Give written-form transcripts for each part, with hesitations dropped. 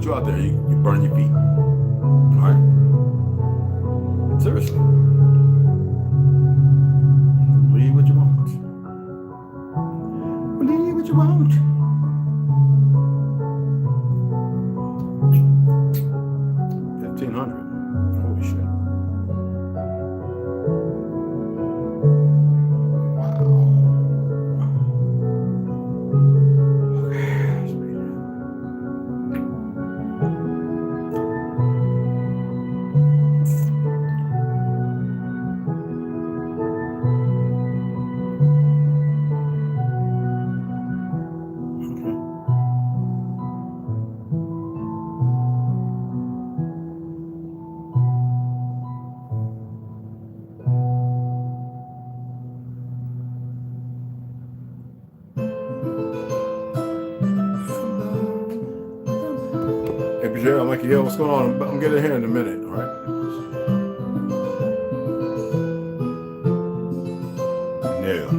You out there, you burn your feet. All right? Seriously. Believe what you want. Believe what you want. $1,500. Holy shit. I'm like, yo, what's going on? I'm getting here in a minute, all right? Yeah.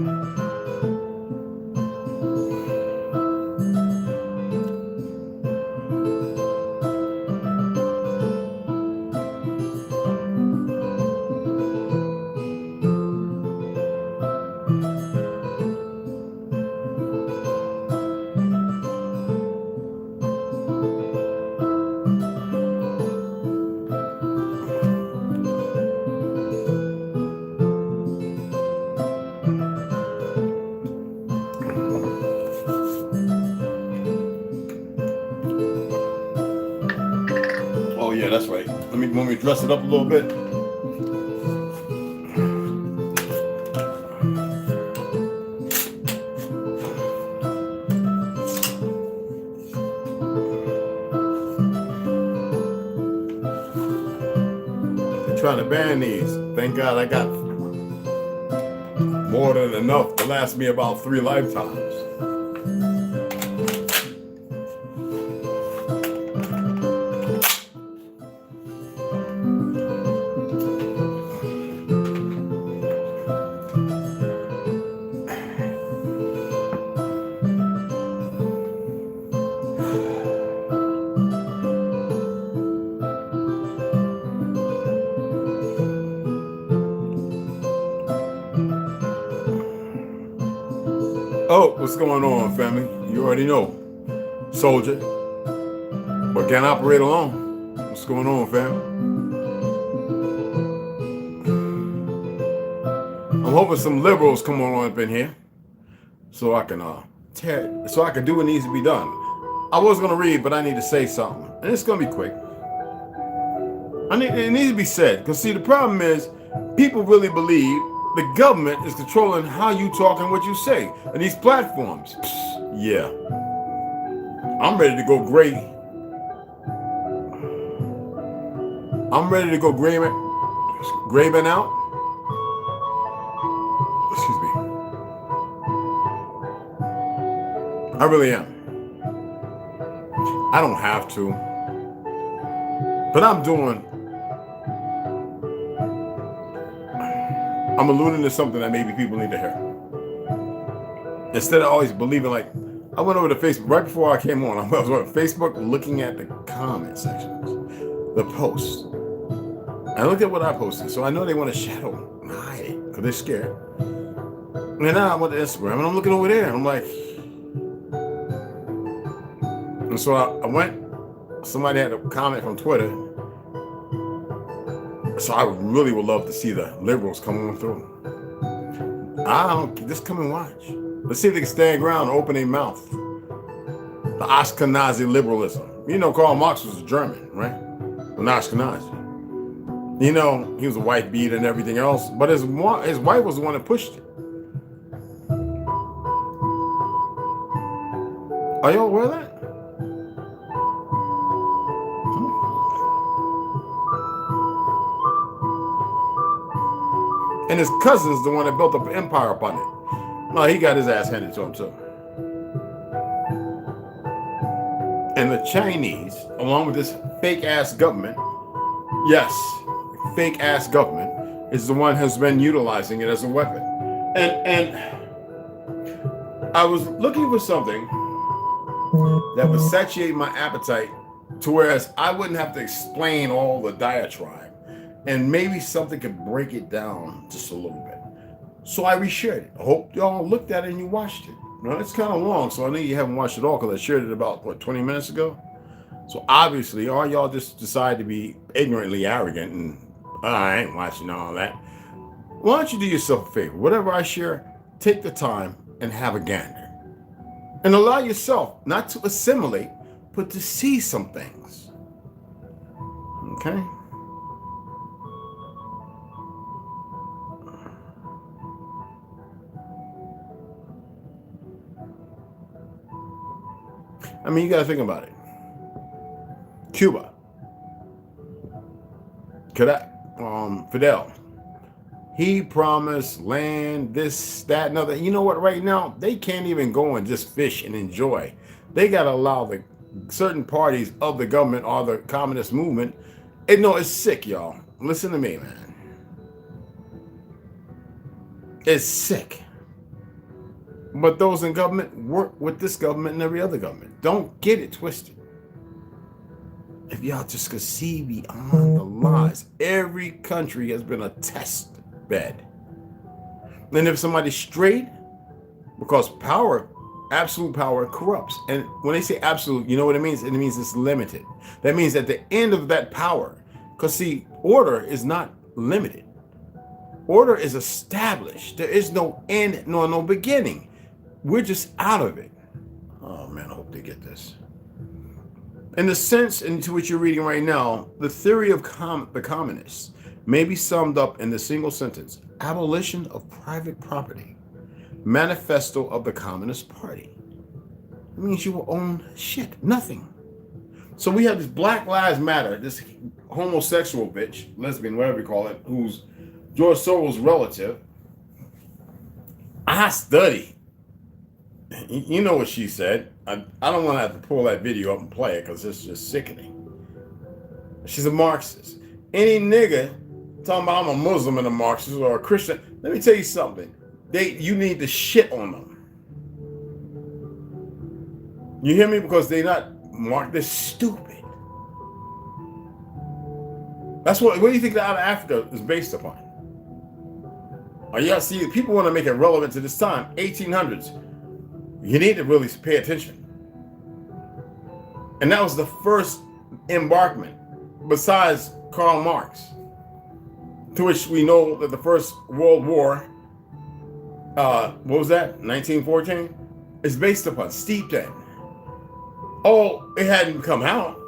Yeah, that's right. Let me dress it up a little bit. They're trying to ban these. Thank God I got more than enough to last me about 3 lifetimes. Oh, what's going on, family? You already know. Soldier. But can't operate alone. What's going on, family? I'm hoping some liberals come on up in here. so I can so I can do what needs to be done. I was gonna read, but I need to say something, and it's gonna be quick. It needs to be said, because see, the problem is people really believe the government is controlling how you talk and what you say, and these platforms. Yeah, I'm ready to go gray. I'm ready to go graven out. Excuse me. I really am. I don't have to, but I'm alluding to something that maybe people need to hear. Instead of always believing, like, I went over to Facebook right before I came on. I was on Facebook looking at the comment sections, the posts. I looked at what I posted, so I know they want to shadow hide it because they're scared. And now I went to Instagram and I'm looking over there and I'm like, and so I went, somebody had a comment from Twitter. So I really would love to see the liberals come on through. Just come and watch. Let's see if they can stand ground and open their mouth. The Ashkenazi liberalism. You know, Karl Marx was a German, right? An Ashkenazi. You know, he was a white beater and everything else, but his wife was the one that pushed it. Are y'all aware of that? And his cousin's the one that built up an empire upon it. No, he got his ass handed to him too. And the Chinese, along with this fake ass government, yes, fake ass government, is the one who's been utilizing it as a weapon. And I was looking for something that would satiate my appetite to whereas I wouldn't have to explain all the diatribe. And maybe something could break it down just a little bit. So I reshared it. I hope y'all looked at it and you watched it. Now, it's kind of long, so I know you haven't watched it all because I shared it about, 20 minutes ago? So obviously, all y'all just decide to be ignorantly arrogant and, I ain't watching all that. Why don't you do yourself a favor? Whatever I share, take the time and have a gander. And allow yourself not to assimilate, but to see some things. Okay? I mean, you got to think about it. Cuba. Fidel. He promised land, this, that, and other. You know what? Right now, they can't even go and just fish and enjoy. They got to allow the certain parties of the government or the communist movement. And no, it's sick, y'all. Listen to me, man. It's sick. But those in government work with this government and every other government. Don't get it twisted. If y'all just could see beyond the lies, every country has been a test bed. And if somebody's straight, because power, absolute power corrupts. And when they say absolute, you know what it means? It means it's limited. That means at the end of that power, because see, order is not limited. Order is established. There is no end nor no beginning. We're just out of it. Oh man, I hope they get this. In the sense into which you're reading right now, the theory of the communists may be summed up in the single sentence: abolition of private property, manifesto of the Communist Party. It means you will own shit, nothing. So we have this Black Lives Matter, this homosexual bitch, lesbian, whatever you call it, who's George Soros' relative. I study. You know what she said. I don't want to have to pull that video up and play it because it's just sickening. She's a Marxist. Any nigga talking about I'm a Muslim and a Marxist or a Christian, let me tell you something. You need to shit on them. You hear me? Because they're not Mark. They're stupid. That's what do you think that out of Africa is based upon? See, people want to make it relevant to this time, 1800s. You need to really pay attention. And that was the first embarkment, besides Karl Marx, to which we know that the First World War what was that? 1914? It's based upon steeped in. Oh, it hadn't come out,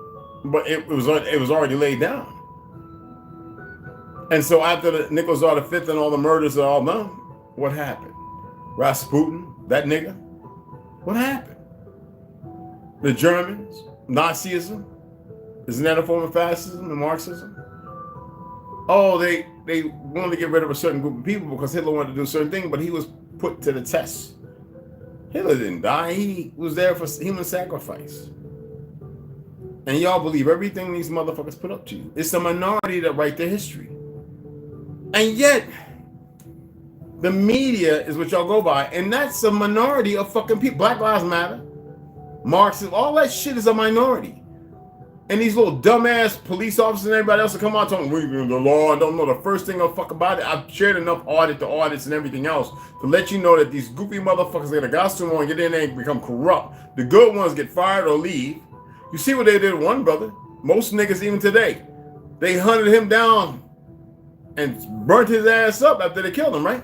but it was already laid down. And so after the Nicholas R. V and all the murders are all done, what happened? Rasputin, that nigga, what happened? The Germans, Nazism, isn't that a form of fascism and Marxism? Oh, they wanted to get rid of a certain group of people because Hitler wanted to do a certain thing, but he was put to the test. Hitler didn't die. He was there for human sacrifice. And y'all believe everything these motherfuckers put up to you. It's the minority that write their history. And yet, the media is what y'all go by. And that's a minority of fucking people. Black Lives Matter, Marxism, all that shit is a minority. And these little dumbass police officers and everybody else will come out talking, we're the law, and don't know the first thing of fuck about it. I've shared enough audits and everything else to let you know that these goofy motherfuckers get a costume on, get in there and become corrupt. The good ones get fired or leave. You see what they did to one brother. Most niggas even today, they hunted him down and burnt his ass up after they killed him, right?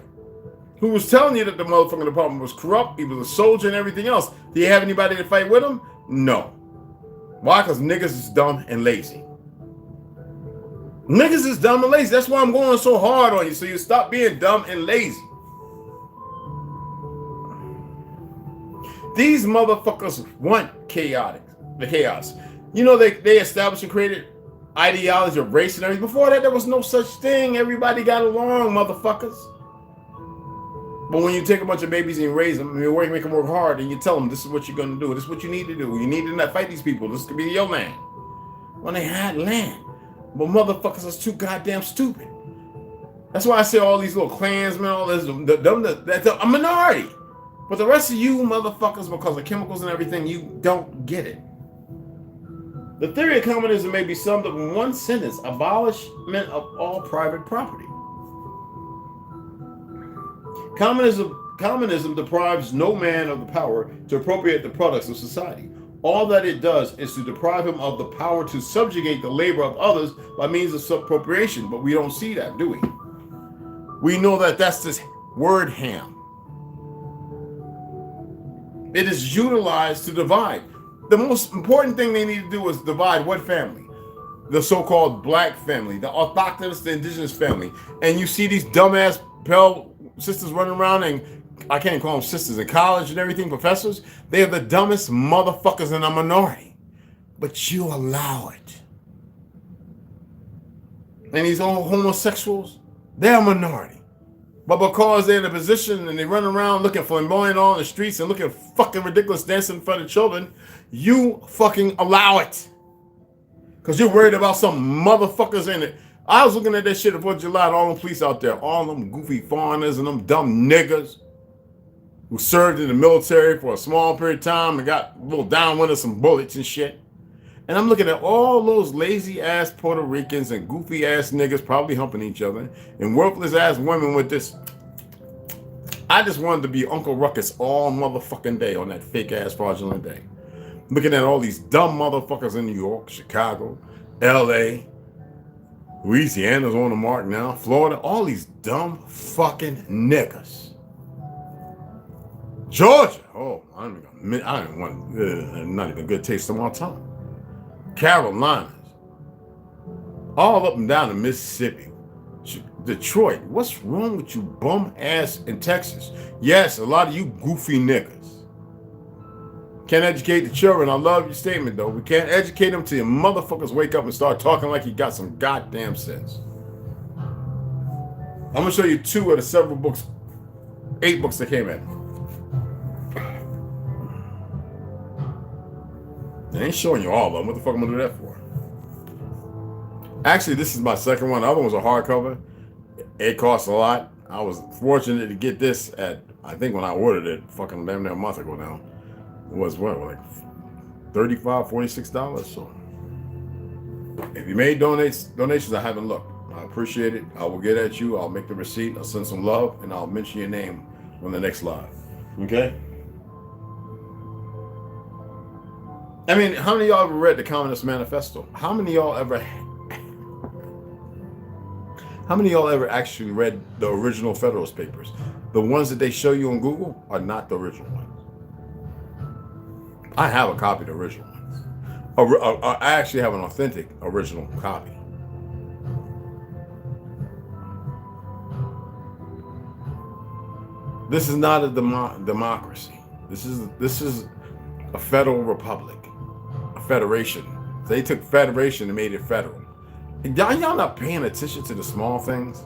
Who was telling you that the motherfucking department was corrupt, he was a soldier and everything else. Do you have anybody to fight with him? No. Why? Because niggas is dumb and lazy. Niggas is dumb and lazy. That's why I'm going so hard on you, so you stop being dumb and lazy. These motherfuckers want the chaos. You know, they established and created ideology of race and everything. Before that, there was no such thing. Everybody got along, motherfuckers. But when you take a bunch of babies and you raise them, and you make them work hard, and you tell them, this is what you're going to do, this is what you need to do. You need to not fight these people. This could be your land. When they had land. But motherfuckers are too goddamn stupid. That's why I say all these little Klansmen, all this, that's a minority. But the rest of you motherfuckers, because of chemicals and everything, you don't get it. The theory of communism may be summed up in one sentence: abolishment of all private property. Communism deprives no man of the power to appropriate the products of society. All that it does is to deprive him of the power to subjugate the labor of others by means of subappropriation. But we don't see that, do we? We know that that's this word ham. It is utilized to divide. The most important thing they need to do is divide what family? The so-called black family, the orthodox, the indigenous family. And you see these dumbass Pell sisters running around, and I can't call them sisters, in college and everything, professors. They are the dumbest motherfuckers in a minority. But you allow it. And these old homosexuals, they're a minority. But because they're in a position and they run around looking flamboyant on the streets and looking fucking ridiculous dancing in front of children, you fucking allow it. Because you're worried about some motherfuckers in it. I was looking at that shit the 4th of July and all them police out there, all them goofy foreigners and them dumb niggas who served in the military for a small period of time and got a little downwind of some bullets and shit. And I'm looking at all those lazy ass Puerto Ricans and goofy ass niggas probably humping each other and worthless ass women with this. I just wanted to be Uncle Ruckus all motherfucking day on that fake ass fraudulent day. Looking at all these dumb motherfuckers in New York, Chicago, LA, Louisiana's on the mark now, Florida, all these dumb fucking niggas. Georgia, oh, I don't want, not even good taste in my tongue. Carolinas, all up and down to Mississippi, Detroit. What's wrong with you bum ass in Texas? Yes, a lot of you goofy niggas. Can't educate the children. I love your statement though. We can't educate them till you motherfuckers wake up and start talking like you got some goddamn sense. I'm gonna show you 2 of the several books, 8 books that came in. I ain't showing you all of them. What the fuck am I gonna do that for? Actually, this is my second one. The other one was a hardcover. It cost a lot. I was fortunate to get this at, I think when I ordered it, fucking damn near a month ago now. It was what, like $35, $46. So if you made donations, I haven't looked. I appreciate it. I will get at you. I'll make the receipt. I'll send some love, and I'll mention your name on the next live. Okay? I mean, how many of y'all ever read the Communist Manifesto? How many of y'all ever actually read the original Federalist Papers? The ones that they show you on Google are not the original ones. I have a copy of the original ones. I actually have an authentic original copy. This is not a democracy. This is a federal republic, a federation. They took federation and made it federal. Y'all not paying attention to the small things?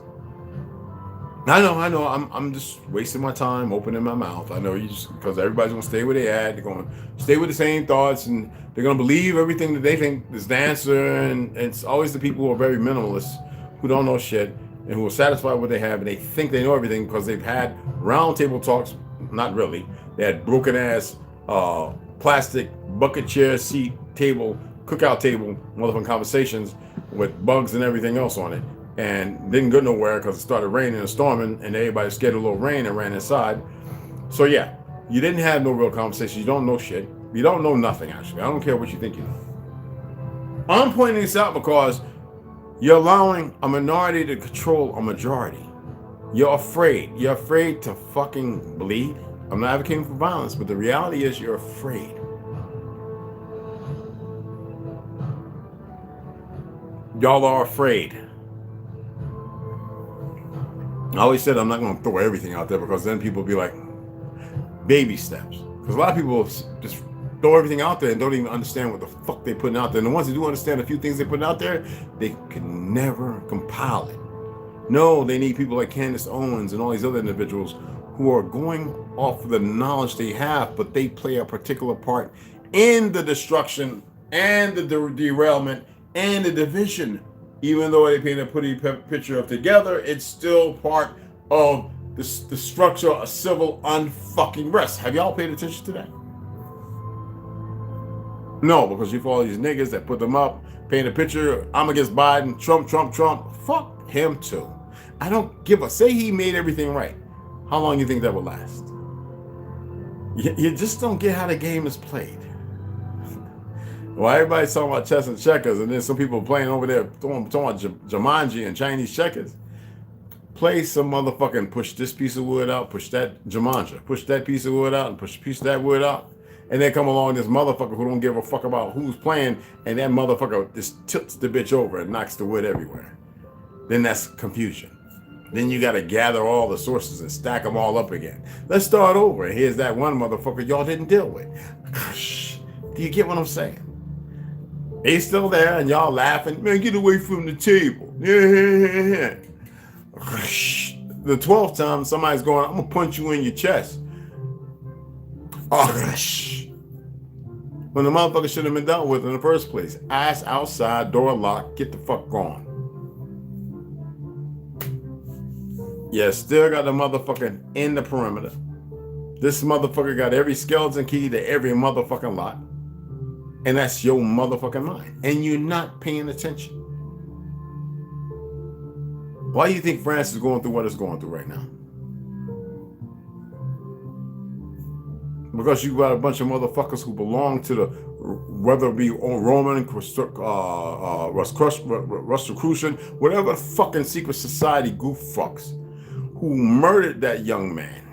I know. I'm just wasting my time opening my mouth. I know you just because everybody's gonna stay where they at. They're gonna stay with the same thoughts, and they're gonna believe everything that they think is the answer. And it's always the people who are very minimalist, who don't know shit, and who are satisfied with what they have, and they think they know everything because they've had round table talks. Not really. They had broken ass plastic bucket chair seat table cookout table motherfucking conversations with bugs and everything else on it. And didn't go nowhere because it started raining and storming, and everybody scared of a little rain and ran inside. So yeah, you didn't have no real conversation. You don't know shit. You don't know nothing, actually. I don't care what you think you know. I'm pointing this out because you're allowing a minority to control a majority. You're afraid. You're afraid to fucking bleed. I'm not advocating for violence, but the reality is you're afraid. Y'all are afraid. I always said I'm not going to throw everything out there because then people will be like, baby steps. Because a lot of people just throw everything out there and don't even understand what the fuck they're putting out there. And the ones that do understand a few things they're putting out there, they can never compile it. No, they need people like Candace Owens and all these other individuals who are going off of the knowledge they have, but they play a particular part in the destruction and the derailment and the division. Even though they paint a pretty picture of together, it's still part of the structure of civil unfucking rest. Have y'all paid attention to that? No, because you follow these niggas that put them up, paint a picture, I'm against Biden, Trump. Fuck him too. I don't give a, say he made everything right. How long do you think that will last? You just don't get how the game is played. Well, everybody's talking about chess and checkers, and then some people playing over there talking about Jumanji and Chinese checkers. Play some motherfucking push this piece of wood out, push that Jumanji, push that piece of wood out, and push a piece of that wood out. And then come along this motherfucker who don't give a fuck about who's playing, and that motherfucker just tilts the bitch over and knocks the wood everywhere. Then that's confusion. Then you got to gather all the sources and stack them all up again. Let's start over. And here's that one motherfucker y'all didn't deal with. Do you get what I'm saying? He's still there and y'all laughing. Man, get away from the table. Yeah. The 12th time somebody's going, I'm going to punch you in your chest. When the motherfucker should have been dealt with in the first place. Ass outside, door locked, get the fuck gone. Yeah, still got the motherfucker in the perimeter. This motherfucker got every skeleton key to every motherfucking lock. And that's your motherfucking mind. And you're not paying attention. Why do you think France is going through what it's going through right now? Because you got a bunch of motherfuckers who belong to the, whether it be Roman, Rosicrucian, whatever fucking secret society goof fucks, who murdered that young man.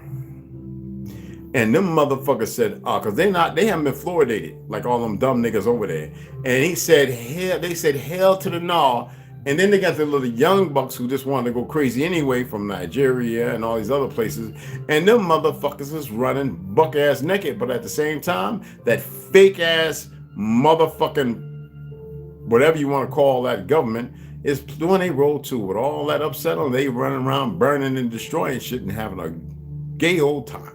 And them motherfuckers said, because they haven't been fluoridated like all them dumb niggas over there. And he said, hell, they said hell to the gnaw. And then they got the little young bucks who just wanted to go crazy anyway from Nigeria and all these other places. And them motherfuckers is running buck ass naked. But at the same time, that fake ass motherfucking, whatever you want to call that government, is doing a roll too. With all that upset on, they running around burning and destroying shit and having a gay old time.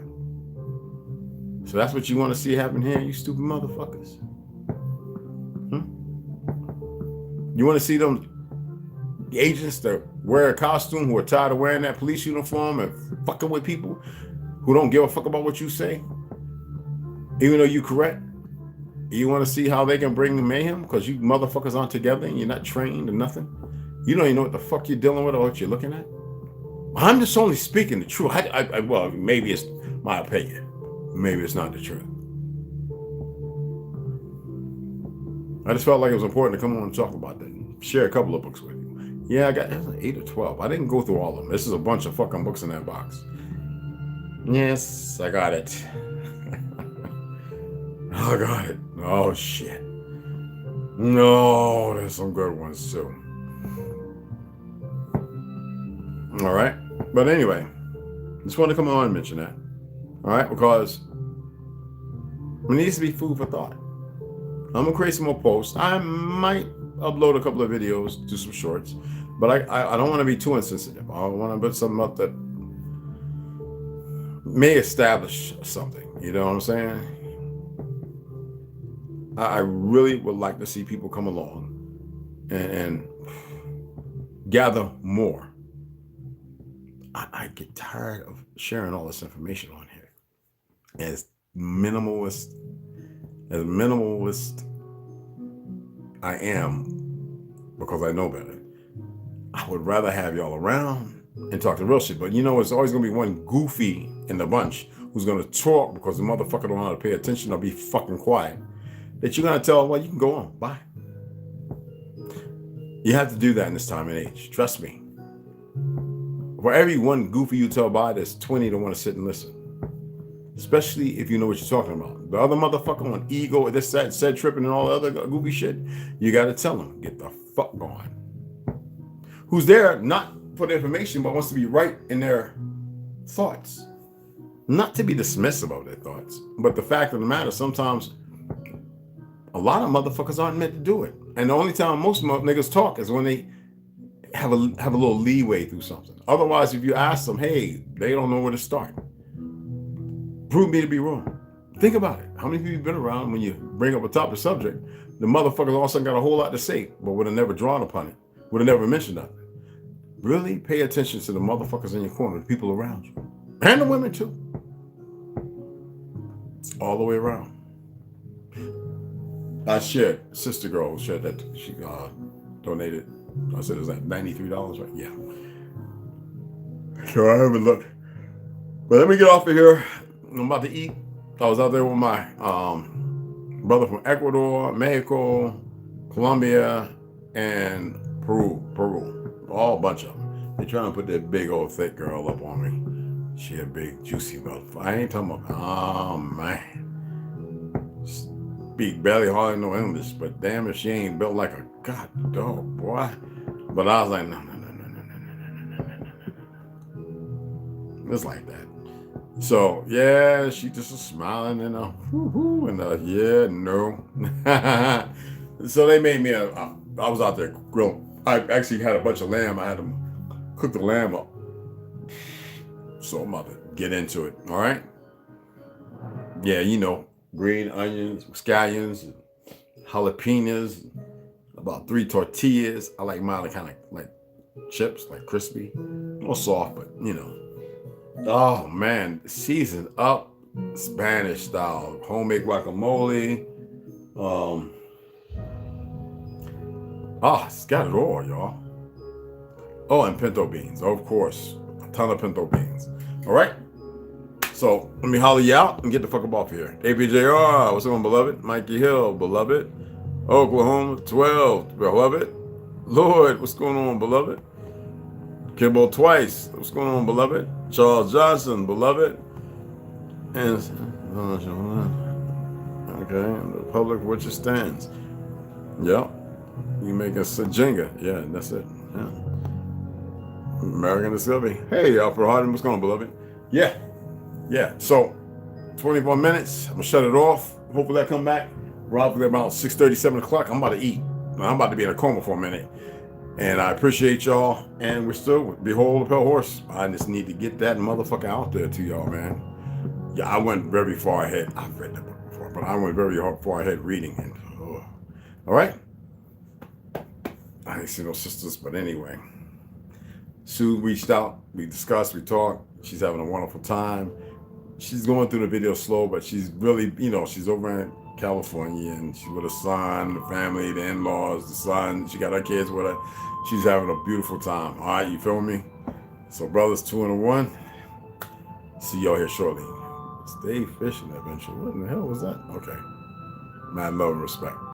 So that's what you want to see happen here, you stupid motherfuckers. You want to see them agents that wear a costume who are tired of wearing that police uniform and fucking with people who don't give a fuck about what you say, even though you're correct? You want to see how they can bring mayhem because you motherfuckers aren't together and you're not trained or nothing? You don't even know what the fuck you're dealing with or what you're looking at? I'm just only speaking the truth. Well, maybe it's my opinion. Maybe it's not the truth. I just felt like it was important to come on and talk about that. Share a couple of books with you. Yeah, I got 8 or 12. I didn't go through all of them. This is a bunch of fucking books in that box. Yes, I got it. I got it. Oh, shit. No, there's some good ones, too. All right. But anyway, just want to come on and mention that. All right, because it needs to be food for thought. I'm gonna create some more posts. I might upload a couple of videos, do some shorts, but I don't want to be too insensitive. I want to put something up that may establish something. You know what I'm saying? I really would like to see people come along and gather more. I get tired of sharing all this information on here. As minimalist I am, because I know better. I would rather have y'all around and talk the real shit. But you know, it's always gonna be one goofy in the bunch who's gonna talk because the motherfucker don't know how to pay attention or be fucking quiet. That you're gonna tell, well, you can go on, bye. You have to do that in this time and age. Trust me. For every one goofy you tell bye, there's 20 that want to sit and listen. Especially if you know what you're talking about. The other motherfucker on ego, this, that, said tripping and all the other goofy shit, you got to tell them, get the fuck going. Who's there not for the information, but wants to be right in their thoughts. Not to be dismissive of their thoughts, but the fact of the matter, sometimes a lot of motherfuckers aren't meant to do it. And the only time most niggas talk is when they have a little leeway through something. Otherwise, if you ask them, hey, they don't know where to start. Prove me to be wrong. Think about it. How many people have been around when you bring up a topic subject, the motherfuckers all of a sudden got a whole lot to say, but would have never drawn upon it, would have never mentioned nothing. Really pay attention to the motherfuckers in your corner, the people around you. And the women too. It's all the way around. I shared, sister girl shared that she donated. I said, is that $93, right? Yeah. So I haven't looked. But let me get off of here. I'm about to eat. I was out there with my brother from Ecuador, Mexico, Colombia, and Peru. All a bunch of them. They're trying to put that big old thick girl up on me. She a big juicy motherfucker. I ain't talking about, oh man. Speak barely hardly no English, but damn if she ain't built like a god dog, boy. But I was like, no. It's like that. So yeah, she just was smiling and yeah, no. So they made me I was out there grilling. I actually had a bunch of lamb. I had them cook the lamb up. So I'm about to get into it. All right. Yeah, you know, green onions, scallions, jalapenos, about 3 tortillas. I like mine kind of like chips, like crispy, a little soft, but you know. Oh man, seasoned up Spanish style, homemade guacamole. It's got it all, y'all. Oh, and pinto beans, of course, a ton of pinto beans. All right. So let me holler you out and get the fuck up off here. APJR, what's going on, beloved? Mikey Hill, beloved. Oklahoma 12, beloved. Lord, what's going on, beloved? Kibble Twice, what's going on, beloved? Charles Johnson, beloved. And okay, and the public which it stands. Yep. You make a Jenga. Yeah, that's it. Yeah. American Discovery. Hey, Alfred Harden, what's going on, beloved? Yeah. So 24 minutes. I'm gonna shut it off. Hopefully I come back roughly about 6:30, 7 o'clock. I'm about to eat. I'm about to be in a coma for a minute. And I appreciate y'all. And we're still behold the pale horse. I just need to get that motherfucker out there to y'all, man. Yeah, I went very far ahead. I've read that book before, but I went very far ahead reading it. All right. I ain't seen no sisters, but anyway. Sue reached out. We discussed. We talked. She's having a wonderful time. She's going through the video slow, but she's really, she's over in California and she's with her son, the family, the in-laws, the son. She got her kids with her. She's having a beautiful time. All right, you feel me? So, brothers, 2 and 1. See y'all here shortly. Stay fishing adventure. What in the hell was that? Okay. Mad love and respect.